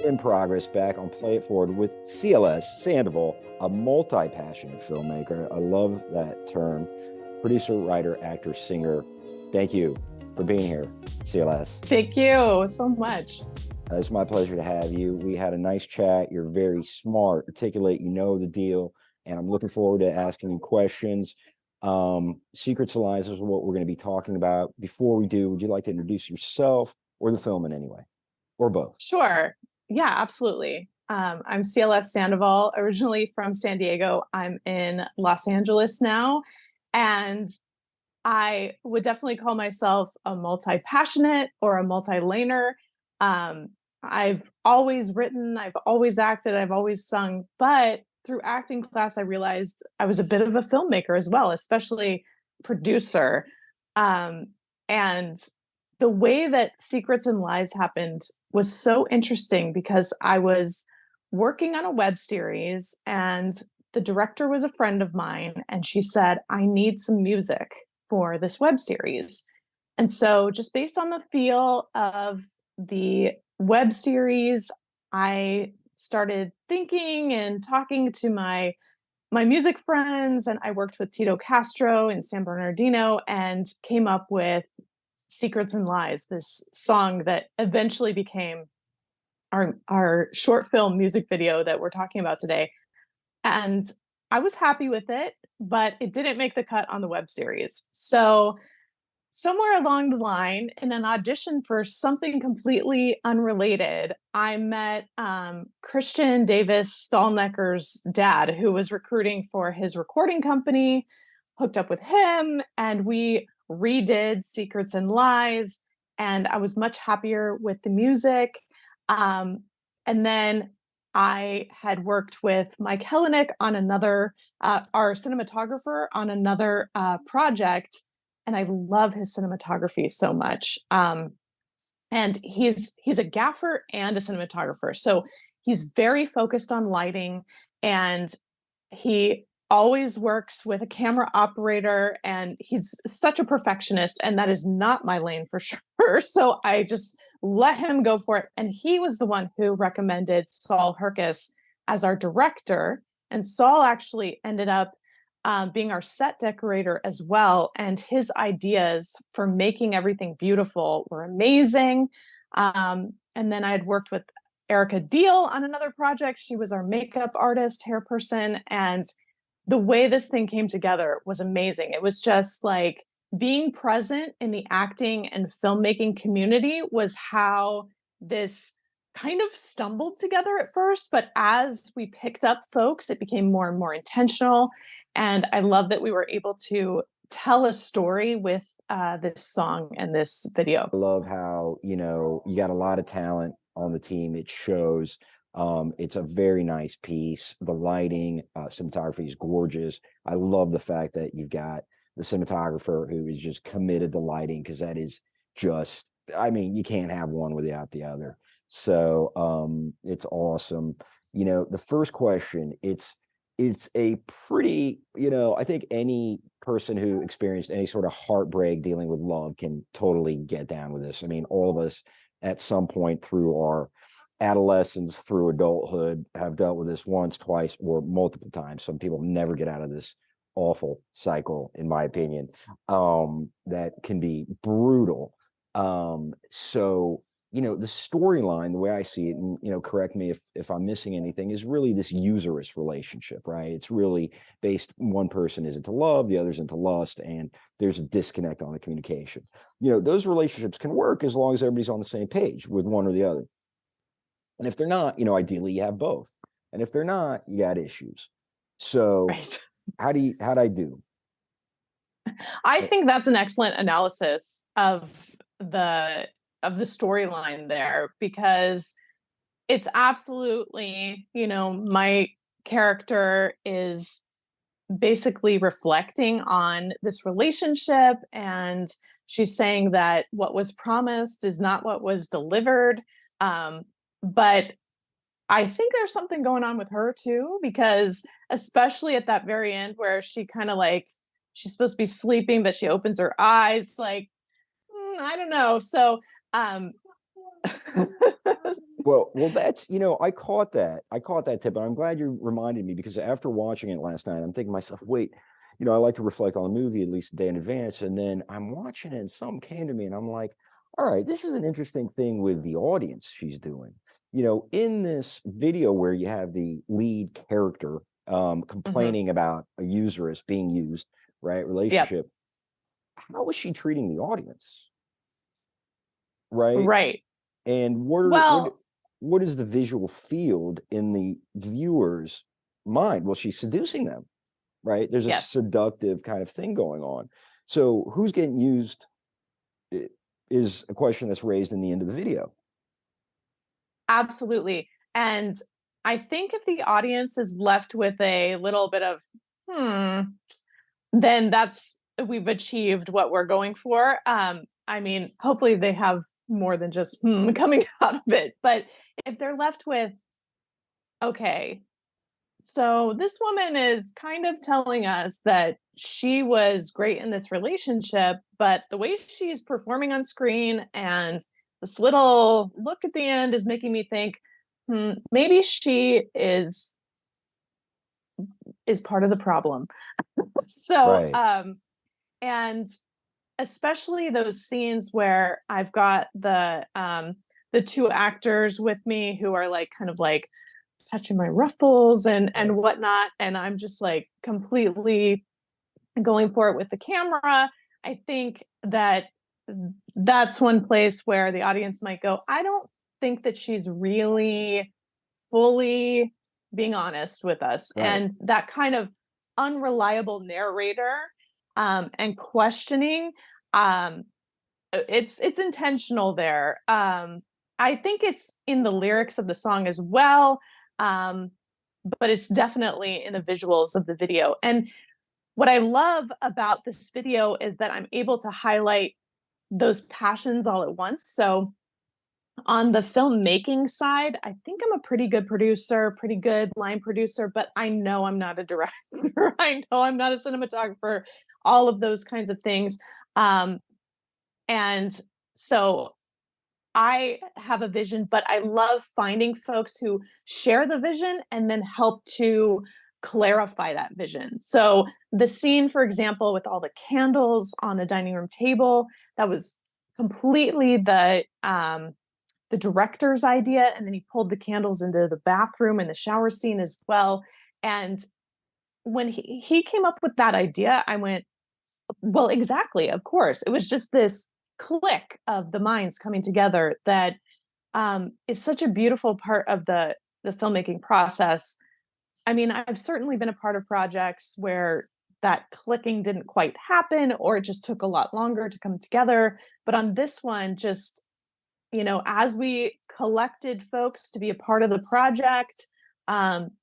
in progress back on Play It Forward with CLS Sandoval, a multi-passionate filmmaker. I love that term. Producer, writer, actor, singer. Thank you for being here, CLS. Thank you so much. It's my pleasure to have you. We had a nice chat. You're very smart, articulate, you know the deal, and I'm looking forward to asking you questions. Secrets and Lies is what we're going to be talking about. Before we do, would you like to introduce yourself or the film in any way, or both? Sure. Yeah, absolutely. I'm CLS Sandoval, originally from San Diego. I'm in Los Angeles now, and I would definitely call myself a multi-passionate or a multi-laner. I've always written, I've always acted, I've always sung, but through acting class, I realized I was a bit of a filmmaker as well, especially producer. Um, and the way that Secrets and Lies happened was so interesting because I was working on a web series and the director was a friend of mine and she said, I need some music for this web series. And so just based on the feel of the web series, I started thinking and talking to my music friends, and I worked with Tito Castro in San Bernardino and came up with Secrets and Lies, this song that eventually became our short film music video that we're talking about today. And I was happy with it, but it didn't make the cut on the web series. So somewhere along the line, in an audition for something completely unrelated, I met Christian Davis Stallnecker's dad, who was recruiting for his recording company, hooked up with him, and we redid Secrets and Lies. And I was much happier with the music. And then I had worked with Mike Hellenick on another, our cinematographer on another project, and I love his cinematography so much. And he's a gaffer and a cinematographer, so he's very focused on lighting, and he always works with a camera operator, and he's such a perfectionist, and that is not my lane for sure. So I just let him go for it. And he was the one who recommended Saul Herkes as our director. And Saul actually ended up being our set decorator as well. And his ideas for making everything beautiful were amazing. And then I had worked with Erica Deal on another project. She was our makeup artist, hair person. And the way this thing came together was amazing. It was just like being present in the acting and filmmaking community was how this kind of stumbled together at first. But as we picked up folks, it became more and more intentional. And I love that we were able to tell a story with this song and this video. I love how, you got a lot of talent on the team. It shows. It's a very nice piece. The lighting, cinematography is gorgeous. I love the fact that you've got the cinematographer who is just committed to lighting, because that is just, you can't have one without the other. So it's awesome. The first question, it's a pretty, I think any person who experienced any sort of heartbreak dealing with love can totally get down with this. All of us at some point through our adolescence, through adulthood, have dealt with this once, twice, or multiple times. Some people never get out of this awful cycle, in my opinion, that can be brutal. So the storyline, the way I see it, and correct me if I'm missing anything, is really this usurious relationship, right? It's really based, one person is into love, the other's into lust, and there's a disconnect on the communication. Those relationships can work as long as everybody's on the same page with one or the other. And if they're not, ideally you have both. And if they're not, you got issues. So Right. How'd I do? I think that's an excellent analysis of the storyline there, because it's absolutely, my character is basically reflecting on this relationship, and she's saying that what was promised is not what was delivered. But I think there's something going on with her too, because especially at that very end where she kind of like, she's supposed to be sleeping, but she opens her eyes like, I don't know. So, Well, that's, I caught that. I caught that tip, and I'm glad you reminded me because after watching it last night, I'm thinking to myself, wait, I like to reflect on the movie at least a day in advance. And then I'm watching it, and something came to me, and I'm like, all right, this is an interesting thing with the audience she's doing. In this video where you have the lead character Mhm. complaining about a useress being used, right? Yep. Relationship. How is she treating the audience? Right. Right. And what is the visual field in the viewer's mind? Well, she's seducing them, right? There's a Yes. seductive kind of thing going on. So who's getting used is a question that's raised in the end of the video. Absolutely. And I think if the audience is left with a little bit of, hmm, then that's we've achieved what we're going for. I mean, hopefully they have more than just coming out of it. But if they're left with, okay, so this woman is kind of telling us that she was great in this relationship, but the way she's performing on screen and this little look at the end is making me think, maybe she is part of the problem. So, Right. and especially those scenes where I've got the two actors with me who are like kind of like touching my ruffles and Right. whatnot, and I'm just like completely going for it with the camera. I think that that's one place where the audience might go, I don't think that she's really fully being honest with us. Right. And that kind of unreliable narrator and questioning, um, it's intentional there. I think it's in the lyrics of the song as well, um, but it's definitely in the visuals of the video. And what I love about this video is that I'm able to highlight those passions all at once. So on the filmmaking side, I think I'm a pretty good producer, pretty good line producer, but I know I'm not a director. I know I'm not a cinematographer, all of those kinds of things. Um, and so I have a vision, but I love finding folks who share the vision and then help to clarify that vision. So the scene, for example, with all the candles on the dining room table, that was completely the director's idea, and then he pulled the candles into the bathroom and the shower scene as well. And when he came up with that idea, I went, well, exactly, of course. It was just this click of the minds coming together that is such a beautiful part of the filmmaking process. I mean, I've certainly been a part of projects where that clicking didn't quite happen or it just took a lot longer to come together. But on this one, just, as we collected folks to be a part of the project,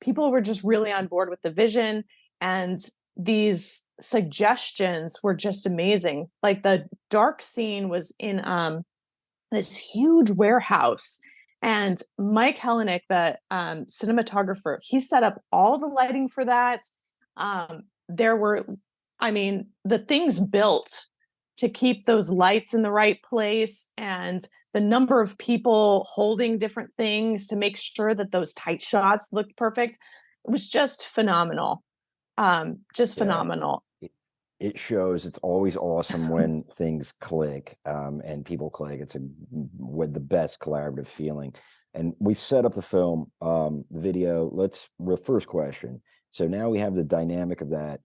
people were just really on board with the vision. And these suggestions were just amazing. Like the dark scene was in this huge warehouse. And Mike Hellenick, the cinematographer, he set up all the lighting for that. There were, I mean, the things built to keep those lights in the right place and the number of people holding different things to make sure that those tight shots looked perfect. It was just phenomenal. Just Yeah. phenomenal. It shows. It's always awesome when things click and people click. It's with the best collaborative feeling. And we've set up the film, the video. First question. So now we have the dynamic of that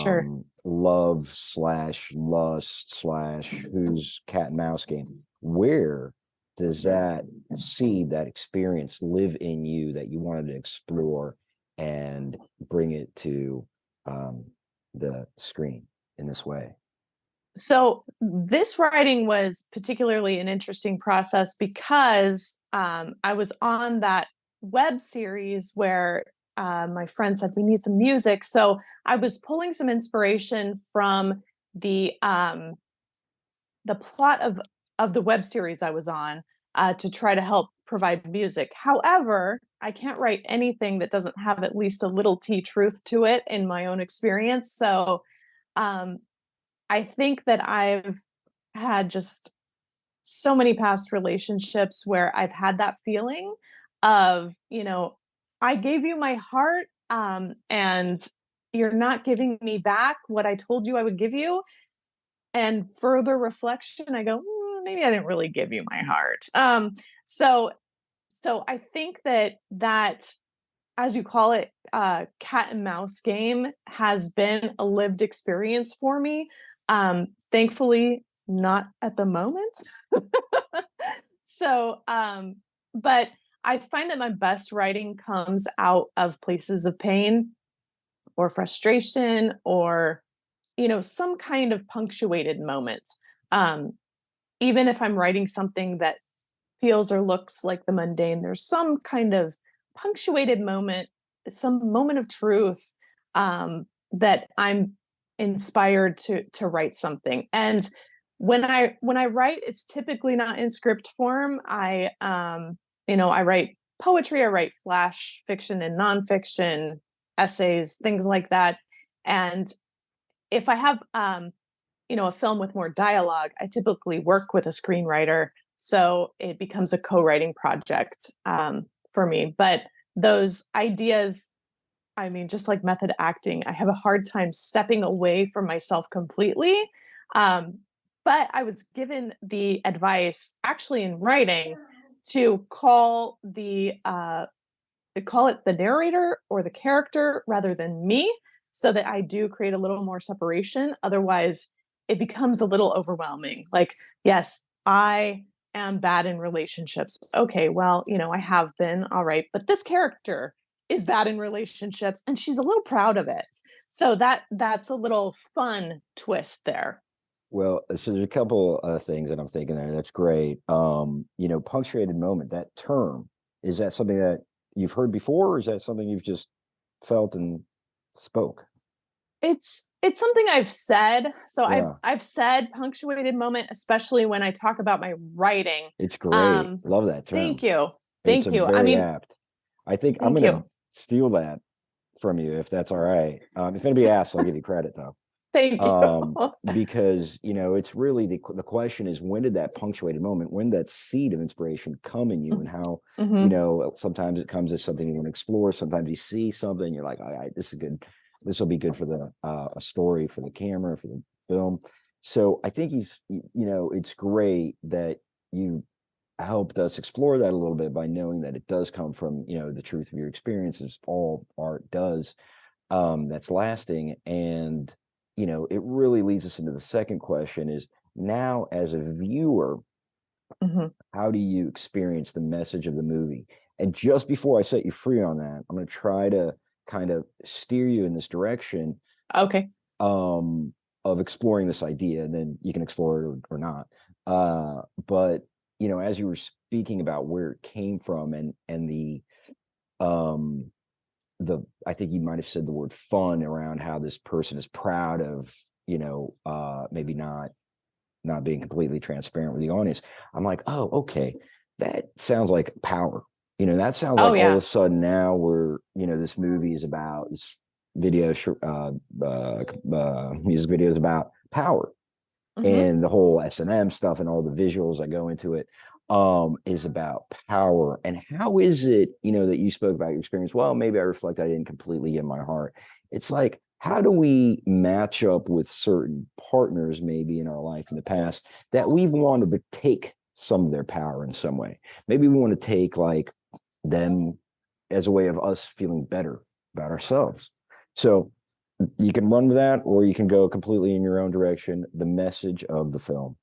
Sure. love slash lust slash who's cat and mouse game. Where does that seed, that experience live in you that you wanted to explore and bring it to um, the screen in this way? So this writing was particularly an interesting process because I was on that web series where my friend said we need some music. So I was pulling some inspiration from the plot of the web series I was on to try to help provide music. However, I can't write anything that doesn't have at least a little T truth to it in my own experience. So um, I think that I've had just so many past relationships where I've had that feeling of, I gave you my heart, and you're not giving me back what I told you I would give you. And further reflection, I go, maybe I didn't really give you my heart. So, so I think that, as you call it, cat and mouse game has been a lived experience for me. Thankfully, not at the moment. So, but I find that my best writing comes out of places of pain or frustration or, some kind of punctuated moment. Um, Even if I'm writing something that feels or looks like the mundane, there's some kind of punctuated moment, some moment of truth, that I'm inspired to write something. And when I write, it's typically not in script form. I write poetry, I write flash fiction and nonfiction, essays, things like that. And if I have a film with more dialogue, I typically work with a screenwriter, so it becomes a co-writing project, for me. But those ideas, I mean, just like method acting, I have a hard time stepping away from myself completely. Um, but I was given the advice, actually in writing, to call it the narrator or the character rather than me, so that I do create a little more separation. Otherwise, it becomes a little overwhelming. Like, yes, I am bad in relationships. Okay, well, I have been, all right, but this character is bad in relationships and she's a little proud of it. So that's a little fun twist there. Well, so there's a couple of things that I'm thinking there. That's great. Punctuated moment, that term, is that something that you've heard before, or is that something you've just felt and spoke? It's something I've said. So I've Yeah, I've said punctuated moment, especially when I talk about my writing. it's great. Um, Love that Thank term. you. It's Thank a you. I very mean, apt. I think I'm thank gonna you. steal that from you if that's all right. If anybody asks, I'll give you credit though. Thank you. Because it's really the question is, when did that punctuated moment, when that seed of inspiration come in you, and how Mhm. sometimes it comes as something you want to explore. Sometimes you see something, you're like, all right, this is good. This will be good for the a story, for the camera, for the film. So I think it's great that you helped us explore that a little bit by knowing that it does come from the truth of your experiences. All art does, that's lasting. And it really leads us into the second question is, now as a viewer, Mhm. how do you experience the message of the movie? And just before I set you free on that, I'm going to try to kind of steer you in this direction, Okay. um, of exploring this idea, and then you can explore it or not. But as you were speaking about where it came from, and um, I think you might have said the word fun around how this person is proud of, maybe not being completely transparent with the audience. I'm like, oh, okay, that sounds like power. That sounds Oh like all yeah. of a sudden now we're, this movie is about this music video is about power, Mhm. and the whole S&M stuff and all the visuals that go into it, is about power. And how is it, that you spoke about your experience? Well, maybe I reflect I didn't completely get my heart. It's like, how do we match up with certain partners maybe in our life in the past that we've wanted to take some of their power in some way? Maybe we want to take like them as a way of us feeling better about ourselves. So you can run with that, or you can go completely in your own direction. The message of the film.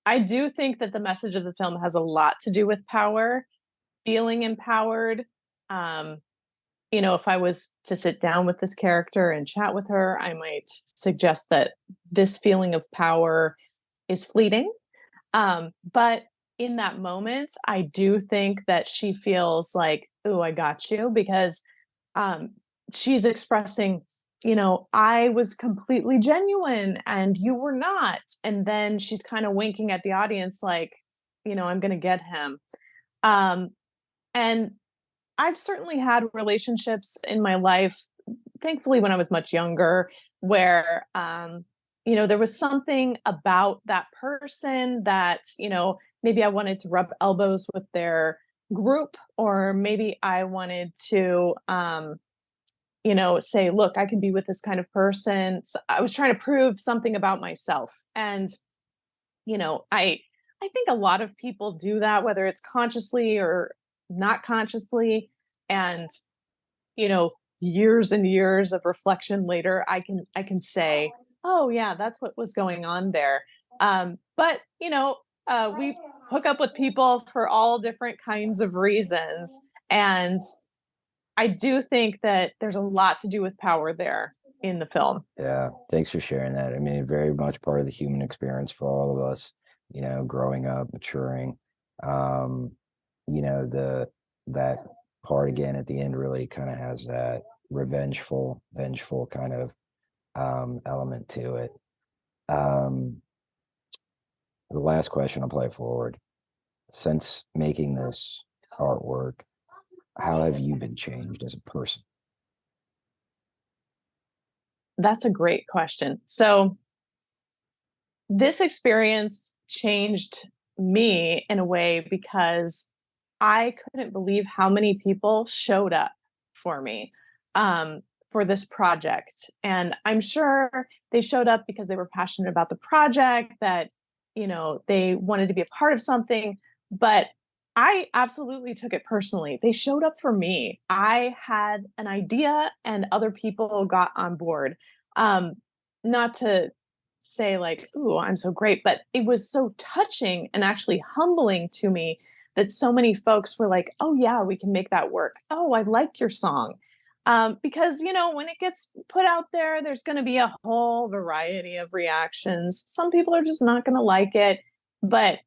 I do think that the message of the film has a lot to do with power, feeling empowered. Um, if I was to sit down with this character and chat with her, I might suggest that this feeling of power is fleeting. But in that moment, I do think that she feels like, "Oh, I got you," because um, she's expressing, I was completely genuine and you were not. And then she's kind of winking at the audience, like, I'm going to get him. Um, and I've certainly had relationships in my life, thankfully, when I was much younger, where there was something about that person that, maybe I wanted to rub elbows with their group, or maybe I wanted to, say, look, I can be with this kind of person. So I was trying to prove something about myself. And, I think a lot of people do that, whether it's consciously or not consciously. And, years and years of reflection later, I can say, oh yeah, that's what was going on there. But we hook up with people for all different kinds of reasons. And I do think that there's a lot to do with power there in the film. Yeah, thanks for sharing that. I mean, very much part of the human experience for all of us, growing up, maturing. Um, the that part again at the end really kind of has that vengeful kind of element to it. Um, the last question I'll play forward. Since making this artwork, how have you been changed as a person? That's a great question. So, this experience changed me in a way because I couldn't believe how many people showed up for me, for this project. And I'm sure they showed up because they were passionate about the project, that, they wanted to be a part of something. But I absolutely took it personally. They showed up for me. I had an idea and other people got on board. Um, Not to say like, "Ooh, I'm so great," but it was so touching and actually humbling to me that so many folks were like, "Oh yeah, we can make that work. Oh, I like your song." Because when it gets put out there, there's going to be a whole variety of reactions. Some people are just not going to like it, but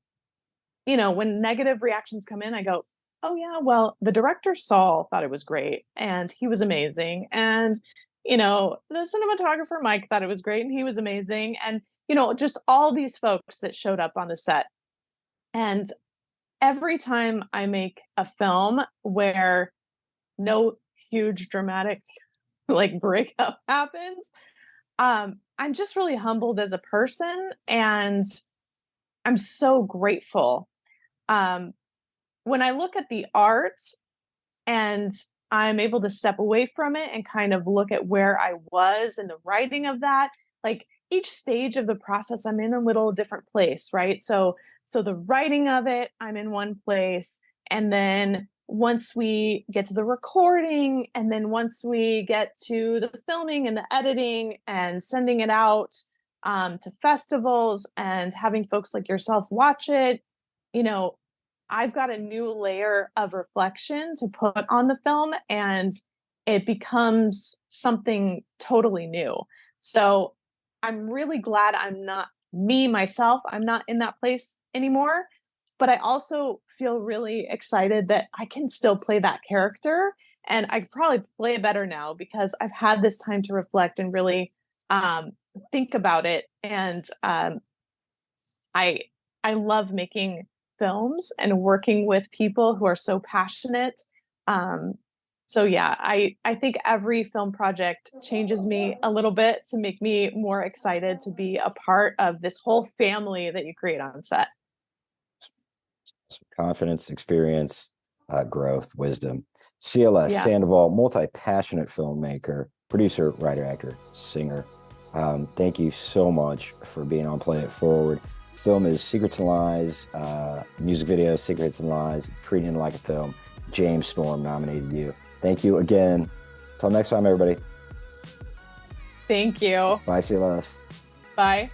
when negative reactions come in, I go, "Oh yeah, well, the director Saul thought it was great and he was amazing. And the cinematographer Mike thought it was great and he was amazing." And just all these folks that showed up on the set. And every time I make a film where no huge dramatic like breakup happens, I'm just really humbled as a person, and I'm so grateful. Um, when I look at the art and I'm able to step away from it and kind of look at where I was in the writing of that, like each stage of the process, I'm in a little different place, right? So the writing of it, I'm in one place, and then once we get to the recording, and then once we get to the filming and the editing and sending it out to festivals and having folks like yourself watch it, you know, I've got a new layer of reflection to put on the film, and it becomes something totally new. So I'm really glad I'm not me myself. I'm not in that place anymore. But I also feel really excited that I can still play that character. And I could probably play it better now because I've had this time to reflect and really um, think about it. And I I love making films and working with people who are so passionate. Um, so yeah, I think every film project changes me a little bit to make me more excited to be a part of this whole family that you create on set. Confidence, experience, growth, wisdom. CLS Yeah. Sandoval, multi-passionate filmmaker, producer, writer, actor, singer. Thank you so much for being on Play It Forward. Film is Secrets and Lies, music video, Secrets and Lies, Treating It Like a Film. James Storm nominated you. Thank you again. Till next time, everybody. Thank you. Bye, CLS. Bye.